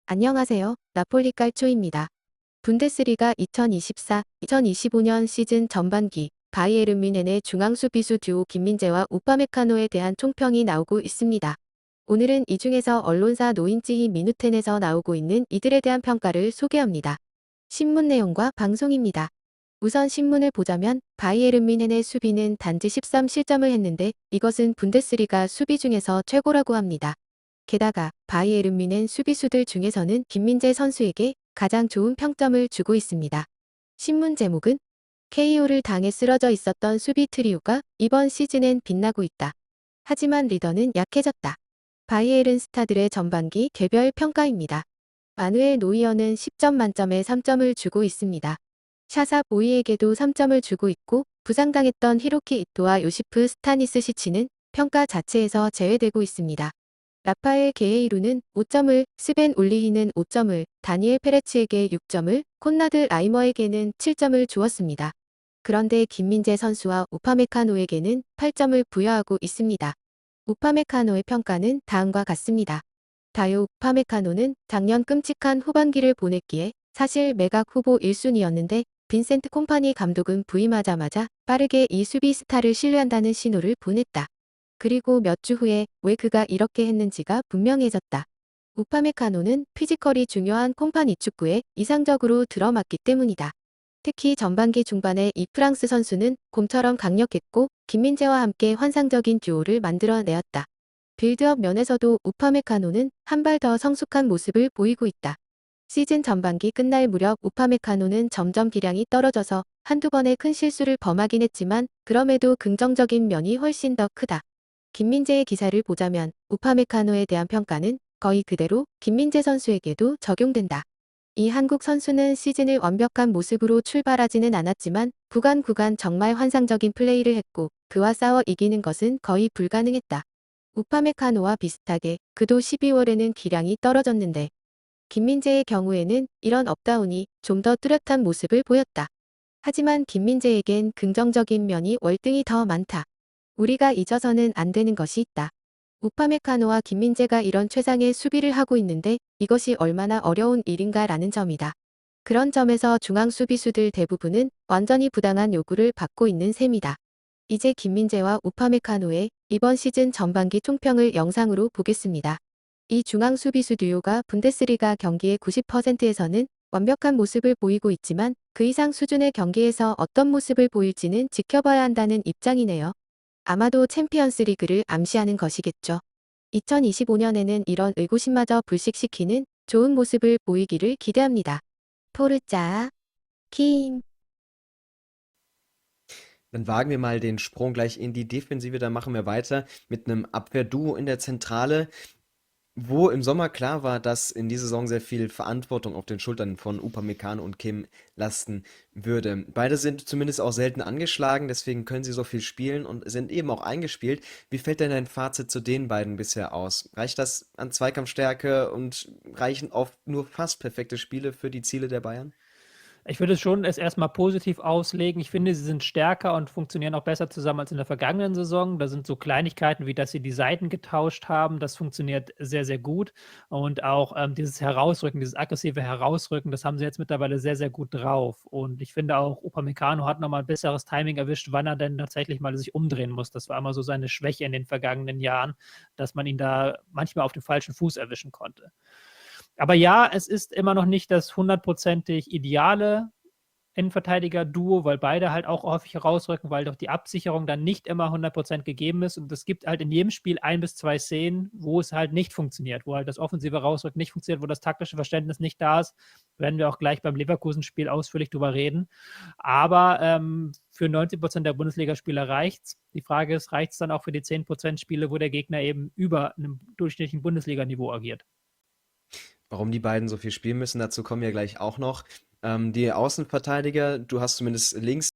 안녕하세요. 나폴리 깔초입니다. 분데스리가 2024-2025년 시즌 전반기 바이에른 뮌헨의 중앙 수비수 듀오 김민재와 우파메카노에 대한 총평이 나오고 있습니다. 오늘은 이 중에서 언론사 노인지히 미누텐에서 나오고 있는 이들에 대한 평가를 소개합니다. 신문 내용과 방송입니다. 우선 신문을 보자면 바이에른 뮌헨의 수비는 단지 13실점을 했는데 이것은 분데스리가 수비 중에서 최고라고 합니다. 게다가 바이에른 뮌헨 수비수들 중에서는 김민재 선수에게 가장 좋은 평점을 주고 있습니다. 신문 제목은 KO를 당해 쓰러져 있었던 수비 트리오가 이번 시즌엔 빛나고 있다. 하지만 리더는 약해졌다. 바이에른 스타들의 전반기 개별 평가입니다. 마누엘 노이어는 10점 만점에 3점을 주고 있습니다. 샤사 보이에게도 3점을 주고 있고 부상당했던 히로키 이토와 요시프 스타니스시치는 평가 자체에서 제외되고 있습니다. 라파엘 게에이루는 5점을, 스벤 올리히는 5점을, 다니엘 페레츠에게 6점을, 콘라드 라이머에게는 7점을 주었습니다. 그런데 김민재 선수와 우파메카노에게는 8점을 부여하고 있습니다. 우파메카노의 평가는 다음과 같습니다. 다요 우파메카노는 작년 끔찍한 후반기를 보냈기에 사실 매각 후보 1순위였는데 빈센트 콤파니 감독은 부임하자마자 빠르게 이 수비 스타를 신뢰한다는 신호를 보냈다. 그리고 몇 주 후에 왜 그가 이렇게 했는지가 분명해졌다. 우파메카노는 피지컬이 중요한 콤파니 축구에 이상적으로 들어맞기 때문이다. 특히 전반기 중반에 이 프랑스 선수는 곰처럼 강력했고 김민재와 함께 환상적인 듀오를 만들어내었다. 빌드업 면에서도 우파메카노는 한 발 더 성숙한 모습을 보이고 있다. 시즌 전반기 끝날 무렵 우파메카노는 점점 기량이 떨어져서 한두 번의 큰 실수를 범하긴 했지만 그럼에도 긍정적인 면이 훨씬 더 크다. 김민재의 기사를 보자면 우파메카노에 대한 평가는 거의 그대로 김민재 선수에게도 적용된다. 이 한국 선수는 시즌을 완벽한 모습으로 출발하지는 않았지만 구간 정말 환상적인 플레이를 했고 그와 싸워 이기는 것은 거의 불가능했다. 우파메카노와 비슷하게 그도 12월에는 기량이 떨어졌는데 김민재의 경우에는 이런 업다운이 좀 더 뚜렷한 모습을 보였다. 하지만 김민재에겐 긍정적인 면이 월등히 더 많다. 우리가 잊어서는 안 되는 것이 있다. 우파메카노와 김민재가 이런 최상의 수비를 하고 있는데 이것이 얼마나 어려운 일인가라는 점이다. 그런 점에서 중앙 수비수들 대부분은 완전히 부당한 요구를 받고 있는 셈이다. 이제 김민재와 우파메카노의 이번 시즌 전반기 총평을 영상으로 보겠습니다. 이 중앙 수비수 듀오가 분데스리가 경기의 90%에서는 완벽한 모습을 보이고 있지만 그 이상 수준의 경기에서 어떤 모습을 보일지는 지켜봐야 한다는 입장이네요. 아마도 챔피언스 리그를 암시하는 것이겠죠. 2025년에는 이런 의구심마저 불식시키는 좋은 모습을 보이기를 기대합니다. 포르자 킴 Dann wagen wir mal den Sprung gleich in die Defensive. Dann machen wir weiter mit einem Abwehrduo in der Zentrale, wo im Sommer klar war, dass in dieser Saison sehr viel Verantwortung auf den Schultern von Upamecano und Kim lasten würde. Beide sind zumindest auch selten angeschlagen, deswegen können sie so viel spielen und sind eben auch eingespielt. Wie fällt denn dein Fazit zu den beiden bisher aus? Reicht das an Zweikampfstärke und reichen oft nur fast perfekte Spiele für die Ziele der Bayern? Ich würde es schon es erstmal positiv auslegen. Ich finde, sie sind stärker und funktionieren auch besser zusammen als in der vergangenen Saison. Da sind so Kleinigkeiten wie, dass sie die Seiten getauscht haben. Das funktioniert sehr, sehr gut. Und auch dieses Herausrücken, dieses aggressive Herausrücken, das haben sie jetzt mittlerweile sehr, sehr gut drauf. Und ich finde auch, Upamecano hat nochmal ein besseres Timing erwischt, wann er denn tatsächlich mal sich umdrehen muss. Das war immer so seine Schwäche in den vergangenen Jahren, dass man ihn da manchmal auf dem falschen Fuß erwischen konnte. Aber ja, es ist immer noch nicht das hundertprozentig ideale Innenverteidiger-Duo, weil beide halt auch häufig herausrücken, weil doch die Absicherung dann nicht immer 100% gegeben ist. Und es gibt halt in jedem Spiel 1 bis 2 Szenen, wo es halt nicht funktioniert, wo halt das offensive Rausrücken nicht funktioniert, wo das taktische Verständnis nicht da ist. Werden wir auch gleich beim Leverkusen-Spiel ausführlich drüber reden. Aber für 90% der Bundesligaspieler reicht's. Die Frage ist, reicht's dann auch für die 10% Spiele, wo der Gegner eben über einem durchschnittlichen Bundesliga-Niveau agiert? Warum die beiden so viel spielen müssen, dazu kommen wir gleich auch noch. Die Außenverteidiger, du hast zumindest links